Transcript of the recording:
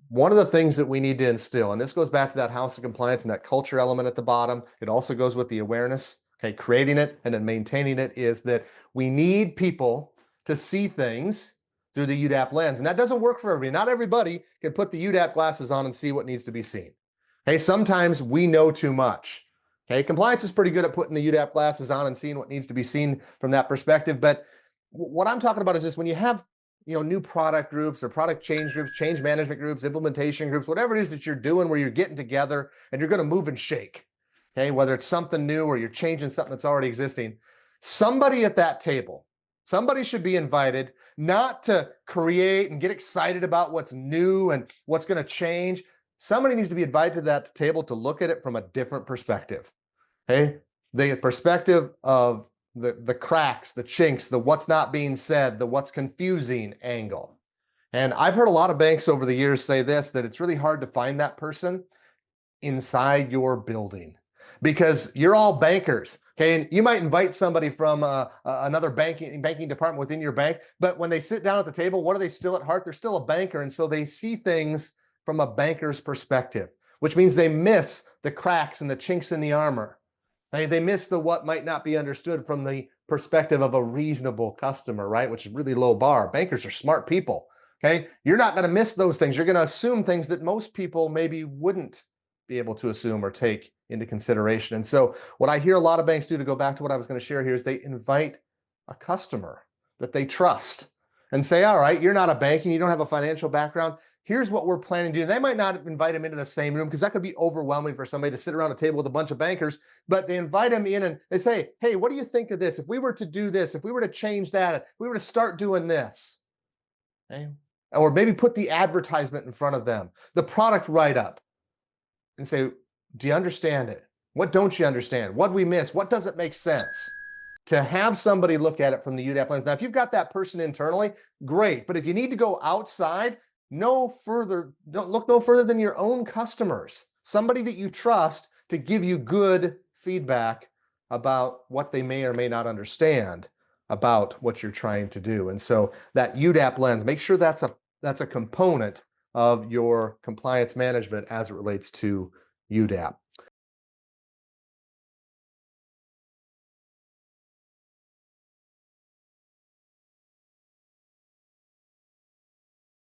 one of the things that we need to instill, and this goes back to that house of compliance and that culture element at the bottom, it also goes with the awareness, okay, creating it and then maintaining it, is that we need people to see things through the UDAP lens. And that doesn't work for everybody. Not everybody can put the UDAP glasses on and see what needs to be seen. Okay, sometimes we know too much. Okay, compliance is pretty good at putting the UDAP glasses on and seeing what needs to be seen from that perspective. But what I'm talking about is this: when you have new product groups or product change groups, change management groups, implementation groups, whatever it is that you're doing, where you're getting together and you're going to move and shake, okay, whether it's something new or you're changing something that's already existing, somebody at that table, somebody should be invited, not to create and get excited about what's new and what's going to change. Somebody needs to be invited to that table to look at it from a different perspective. Okay, the perspective of the cracks, the chinks, the what's not being said, the what's confusing angle. And I've heard a lot of banks over the years say this, that it's really hard to find that person inside your building, because you're all bankers. Okay, and you might invite somebody from another banking department within your bank, but when they sit down at the table, what are they still at heart? They're still a banker, and so they see things from a banker's perspective, which means they miss the cracks and the chinks in the armor. They miss the what might not be understood from the perspective of a reasonable customer, right? Which is really low bar. Bankers are smart people. Okay, you're not going to miss those things. You're going to assume things that most people maybe wouldn't be able to assume or take into consideration. And so what I hear a lot of banks do, to go back to what I was going to share here, is they invite a customer that they trust and say, all right, you're not a bank and you don't have a financial background. Here's what we're planning to do. They might not invite them into the same room, because that could be overwhelming for somebody to sit around a table with a bunch of bankers, but they invite them in and they say, hey, what do you think of this? If we were to do this, if we were to change that, if we were to start doing this, okay? Or maybe put the advertisement in front of them, the product write-up, and say, do you understand it? What don't you understand? What we miss? What doesn't make sense? To have somebody look at it from the UDAP lens. Now, if you've got that person internally, great. But if you need to go outside, don't look no further than your own customers, somebody that you trust to give you good feedback about what they may or may not understand about what you're trying to do. And so that UDAP lens, make sure that's a component of your compliance management as it relates to UDAP.